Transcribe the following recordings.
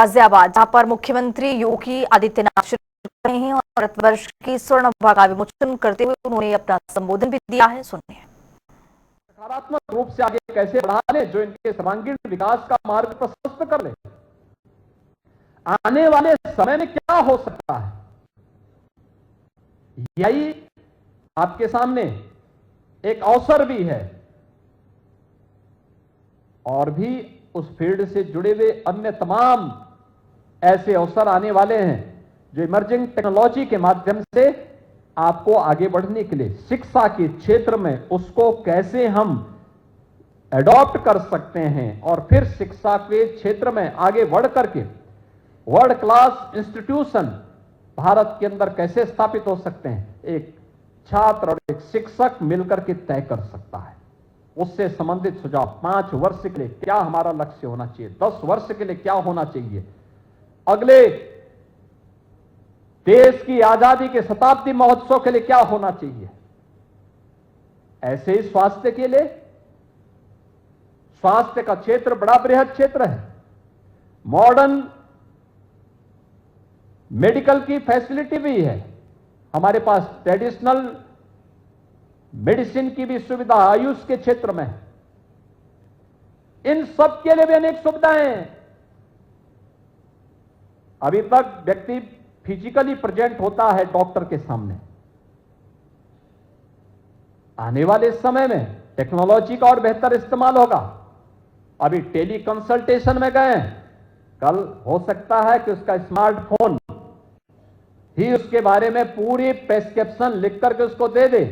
गाजियाबाद, जहां पर मुख्यमंत्री योगी आदित्यनाथ शुरू कर रहे हैं और भारतवर्ष की स्वर्णिम का विमोचन करते हुए उन्होंने अपना संबोधन भी दिया है। सुनिए। सकारात्मक रूप से आगे कैसे बढ़ा ले, जो इनके सर्वांगीण विकास का मार्ग प्रशस्त कर ले। आने वाले समय में क्या हो सकता है, यही आपके सामने एक अवसर भी है। और भी उस फील्ड से जुड़े हुए अन्य तमाम ऐसे अवसर आने वाले हैं जो इमर्जिंग टेक्नोलॉजी के माध्यम से आपको आगे बढ़ने के लिए शिक्षा के क्षेत्र में उसको कैसे हम एडॉप्ट कर सकते हैं और फिर शिक्षा के क्षेत्र में आगे बढ़ करके वर्ल्ड क्लास इंस्टीट्यूशन भारत के अंदर कैसे स्थापित हो सकते हैं, एक छात्र और एक शिक्षक मिलकर के तय कर सकता है। उससे संबंधित सुझाव 5 वर्ष के लिए क्या हमारा लक्ष्य होना चाहिए, 10 वर्ष के लिए क्या होना चाहिए, अगले देश की आजादी के शताब्दी महोत्सव के लिए क्या होना चाहिए। ऐसे ही स्वास्थ्य के लिए, स्वास्थ्य का क्षेत्र बड़ा बृहद क्षेत्र है। मॉडर्न मेडिकल की फैसिलिटी भी है हमारे पास, ट्रेडिशनल मेडिसिन की भी सुविधा आयुष के क्षेत्र में है। इन सब के लिए भी अनेक सुविधाएं हैं। अभी तक व्यक्ति फिजिकली प्रेजेंट होता है डॉक्टर के सामने, आने वाले समय में टेक्नोलॉजी का और बेहतर इस्तेमाल होगा। अभी टेली कंसल्टेशन में गए, कल हो सकता है कि उसका स्मार्टफोन ही उसके बारे में पूरी प्रेस्क्रिप्शन लिख करके उसको दे दे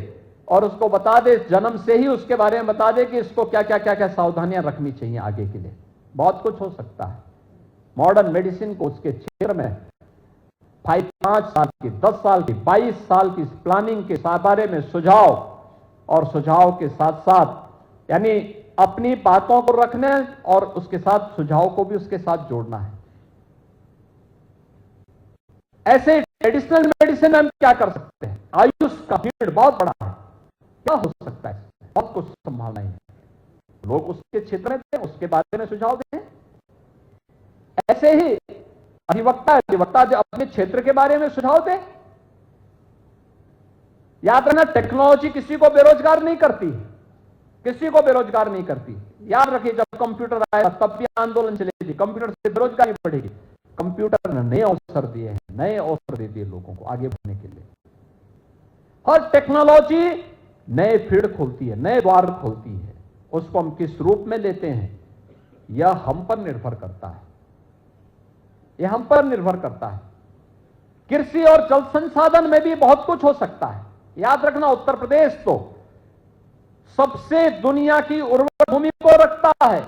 और उसको बता दे, जन्म से ही उसके बारे में बता दे कि इसको क्या क्या क्या क्या सावधानियां रखनी चाहिए आगे के लिए। बहुत कुछ हो सकता है। मॉडर्न मेडिसिन को उसके क्षेत्र में 5 साल की, 10 साल की, 22 साल की प्लानिंग के बारे में सुझाव, और सुझाव के साथ साथ यानी अपनी बातों को रखने और उसके साथ सुझाव को भी उसके साथ जोड़ना है। ऐसे ट्रेडिशनल मेडिसिन हम क्या कर सकते हैं, आयुष का फील्ड बहुत बड़ा है, क्या हो सकता है, बहुत कुछ संभावनाएं है। लोग उसके क्षेत्र में थे, उसके बारे में सुझाव दें। ऐसे ही अधिवक्ता जो अपने क्षेत्र के बारे में सुझाव दें। याद रखना, टेक्नोलॉजी किसी को बेरोजगार नहीं करती, किसी को बेरोजगार नहीं करती। याद रखिए, जब कंप्यूटर आया तब भी आंदोलन चलेगी, कंप्यूटर से बेरोजगारी बढ़ेगी। कंप्यूटर ने नए अवसर दिए हैं, नए अवसर दे दिए लोगों को आगे बढ़ने के लिए। हर टेक्नोलॉजी नए फील्ड खोलती है, नए द्वार खोलती है। उसको हम किस रूप में लेते हैं, यह हम पर निर्भर करता है, यह हम पर निर्भर करता है। कृषि और जल संसाधन में भी बहुत कुछ हो सकता है। याद रखना, उत्तर प्रदेश तो सबसे दुनिया की उर्वर भूमि को रखता है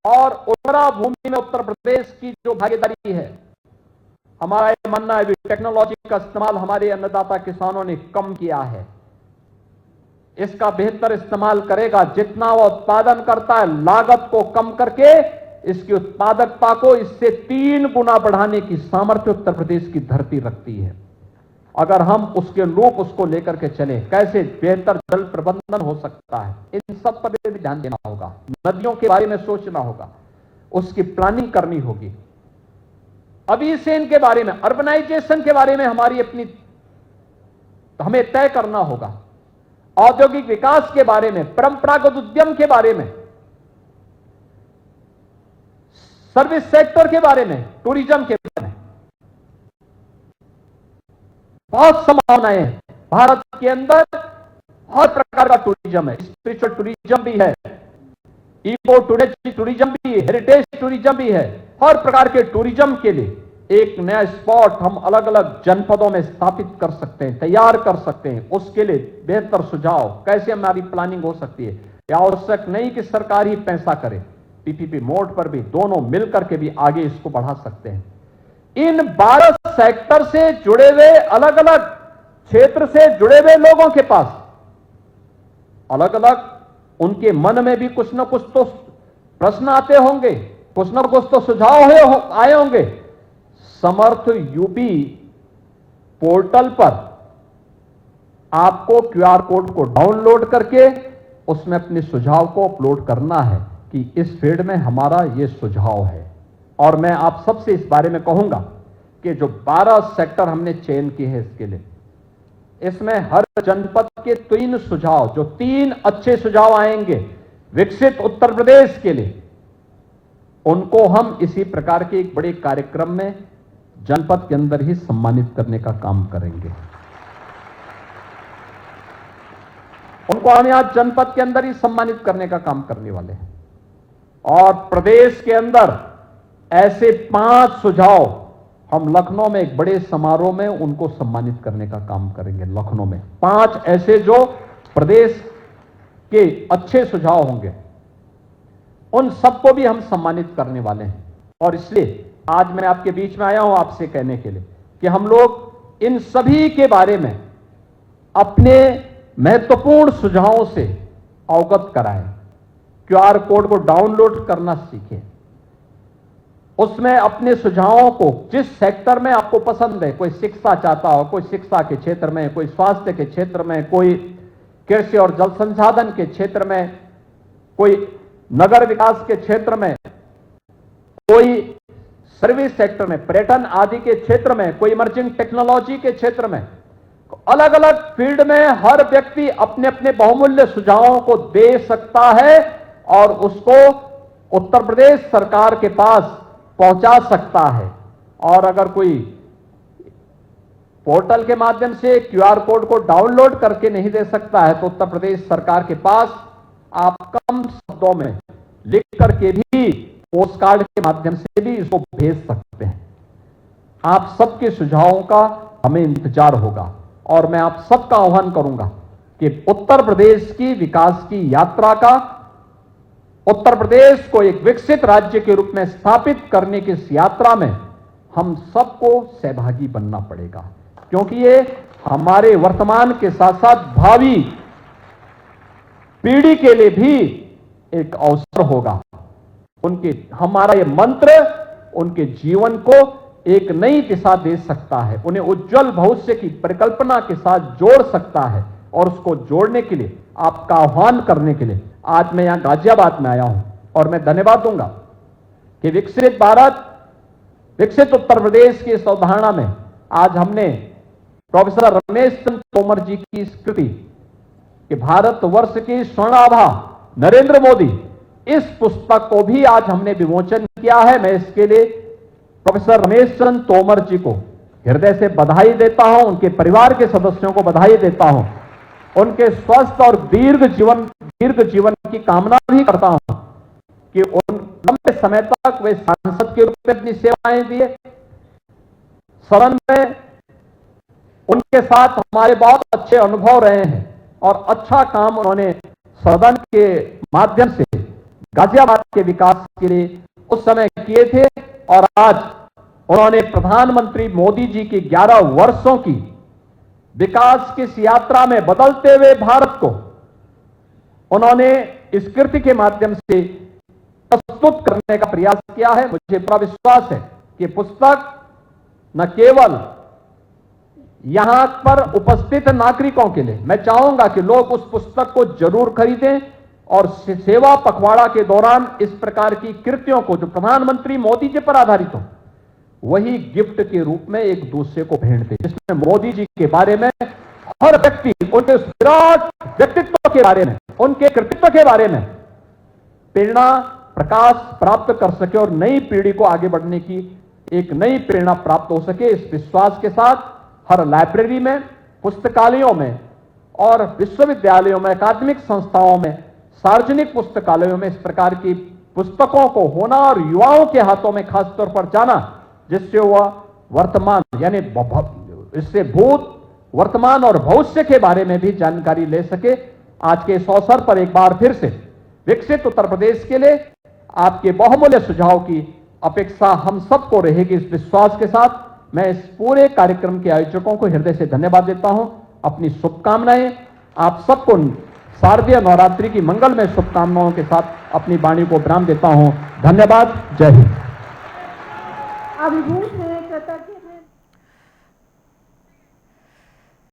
और उर्वरा भूमि में उत्तर प्रदेश की जो भागीदारी है, हमारा यह मानना है, टेक्नोलॉजी का इस्तेमाल हमारे अन्नदाता किसानों ने कम किया है। इसका बेहतर इस्तेमाल करेगा, जितना वो उत्पादन करता है लागत को कम करके इसकी उत्पादकता को इससे 3 गुना बढ़ाने की सामर्थ्य उत्तर प्रदेश की धरती रखती है। अगर हम उसके अनुरूप उसको लेकर के चले, कैसे बेहतर जल प्रबंधन हो सकता है, इन सब पर भी ध्यान देना होगा। नदियों के बारे में सोचना होगा, उसकी प्लानिंग करनी होगी। अभी से इनके बारे में, अर्बनाइजेशन के बारे में हमें तय करना होगा। औद्योगिक विकास के बारे में, परंपरागत उद्यम के बारे में, सर्विस सेक्टर के बारे में, टूरिज्म के बारे में बहुत संभावनाएं हैं। भारत के अंदर हर प्रकार का टूरिज्म है, स्पिरिचुअल टूरिज्म भी है, इको टूरिज्म भी है, हेरिटेज टूरिज्म भी है। हर प्रकार के टूरिज्म के लिए एक नया स्पॉट हम अलग अलग जनपदों में स्थापित कर सकते हैं, तैयार कर सकते हैं। उसके लिए बेहतर सुझाव, कैसे हमारी प्लानिंग हो सकती है। यह आवश्यक नहीं कि सरकार ही पैसा करे, पीपीपी मोड पर भी दोनों मिलकर के भी आगे इसको बढ़ा सकते हैं। इन 12 सेक्टर से जुड़े हुए, अलग अलग क्षेत्र से जुड़े हुए लोगों के पास अलग अलग उनके मन में भी कुछ ना कुछ तो प्रश्न आते होंगे, कुछ ना कुछ तो सुझाव आए होंगे। समर्थ यूपी पोर्टल पर आपको क्यूआर कोड को डाउनलोड करके उसमें अपने सुझाव को अपलोड करना है कि इस फील्ड में हमारा ये सुझाव है। और मैं आप सबसे इस बारे में कहूंगा कि जो 12 सेक्टर हमने चयन किए हैं इसके लिए, इसमें हर जनपद के 3 सुझाव, जो 3 अच्छे सुझाव आएंगे विकसित उत्तर प्रदेश के लिए, उनको हम इसी प्रकार के एक बड़े कार्यक्रम में जनपद के अंदर ही सम्मानित करने का काम करेंगे। उनको हम यहां जनपद के अंदर ही सम्मानित करने का काम करने वाले हैं। और प्रदेश के अंदर ऐसे 5 सुझाव हम लखनऊ में एक बड़े समारोह में उनको सम्मानित करने का काम करेंगे। लखनऊ में 5 ऐसे जो प्रदेश के अच्छे सुझाव होंगे, उन सबको भी हम सम्मानित करने वाले हैं। और इसलिए आज मैं आपके बीच में आया हूं आपसे कहने के लिए कि हम लोग इन सभी के बारे में अपने महत्वपूर्ण सुझावों से अवगत कराएं। क्यूआर कोड को डाउनलोड करना सीखें, उसमें अपने सुझावों को जिस सेक्टर में आपको पसंद है, कोई शिक्षा चाहता हो, कोई शिक्षा के क्षेत्र में, कोई स्वास्थ्य के क्षेत्र में, कोई कृषि और जल संसाधन के क्षेत्र में, कोई नगर विकास के क्षेत्र में, कोई सर्विस सेक्टर में, पर्यटन आदि के क्षेत्र में, कोई इमर्जिंग टेक्नोलॉजी के क्षेत्र में, अलग अलग फील्ड में हर व्यक्ति अपने अपने बहुमूल्य सुझावों को दे सकता है और उसको उत्तर प्रदेश सरकार के पास पहुंचा सकता है। और अगर कोई पोर्टल के माध्यम से क्यूआर कोड को डाउनलोड करके नहीं दे सकता है, तो उत्तर प्रदेश सरकार के पास आप कम शब्दों में लिख करके भी पोस्ट कार्ड के माध्यम से भी इसको भेज सकते हैं। आप सबके सुझावों का हमें इंतजार होगा और मैं आप सबका आह्वान करूंगा कि उत्तर प्रदेश की विकास की यात्रा का, उत्तर प्रदेश को एक विकसित राज्य के रूप में स्थापित करने की इस यात्रा में हम सबको सहभागी बनना पड़ेगा, क्योंकि ये हमारे वर्तमान के साथ साथ भावी पीढ़ी के लिए भी एक अवसर होगा। हमारा ये मंत्र उनके जीवन को एक नई दिशा दे सकता है, उन्हें उज्जवल भविष्य की परिकल्पना के साथ जोड़ सकता है। और उसको जोड़ने के लिए, आपका आह्वान करने के लिए आज मैं यहां गाजियाबाद में आया हूं और मैं धन्यवाद दूंगा कि विकसित भारत, विकसित उत्तर प्रदेश की इस अवधारणा में आज हमने प्रोफेसर रमेश चंद्र तोमर जी की स्कृति कि भारतवर्ष की स्वर्णाभा नरेंद्र मोदी, इस पुस्तक को भी आज हमने विमोचन किया है। मैं इसके लिए प्रोफेसर रमेश चंद्र तोमर जी को हृदय से बधाई देता हूं, उनके परिवार के सदस्यों को बधाई देता हूं, उनके स्वस्थ और दीर्घ जीवन की कामना भी करता हूं कि उन लंबे समय तक वे सांसद के रूप में अपनी सेवाएं दिए। सदन में उनके साथ हमारे बहुत अच्छे अनुभव रहे हैं और अच्छा काम उन्होंने सदन के माध्यम से गाजियाबाद के विकास के लिए उस समय किए थे। और आज उन्होंने प्रधानमंत्री मोदी जी की 11 वर्षों की विकास की इस यात्रा में बदलते हुए भारत को उन्होंने इस कृति के माध्यम से प्रस्तुत करने का प्रयास किया है। मुझे पूरा विश्वास है कि पुस्तक न केवल यहां पर उपस्थित नागरिकों के लिए, मैं चाहूंगा कि लोग उस पुस्तक को जरूर खरीदें और सेवा पखवाड़ा के दौरान इस प्रकार की कृतियों को जो प्रधानमंत्री मोदी जी पर आधारित हो, वही गिफ्ट के रूप में एक दूसरे को भेंट दें, जिसमें मोदी जी के बारे में हर व्यक्ति उनके विराट व्यक्तित्व के बारे में, उनके कृतित्व के बारे में प्रेरणा प्रकाश प्राप्त कर सके और नई पीढ़ी को आगे बढ़ने की एक नई प्रेरणा प्राप्त हो सके। इस विश्वास के साथ हर लाइब्रेरी में, पुस्तकालयों में और विश्वविद्यालयों में, अकादमिक संस्थाओं में, सार्वजनिक पुस्तकालयों में इस प्रकार की पुस्तकों को होना और युवाओं के हाथों में खासतौर पर जाना, जिससे वह वर्तमान यानी इससे भूत, वर्तमान और भविष्य के बारे में भी जानकारी ले सके। आज के इस अवसर पर एक बार फिर से विकसित उत्तर प्रदेश के लिए आपके बहुमूल्य सुझाव की अपेक्षा हम सबको रहेगी। इस विश्वास के साथ मैं इस पूरे कार्यक्रम के आयोजकों को हृदय से धन्यवाद देता हूं। अपनी शुभकामनाएं आप सबको शारदीय नवरात्रि की मंगलमय शुभकामनाओं के साथ अपनी वाणी को विराम देता हूं। धन्यवाद। जय हिंद। अभिभूत है कृतज्ञ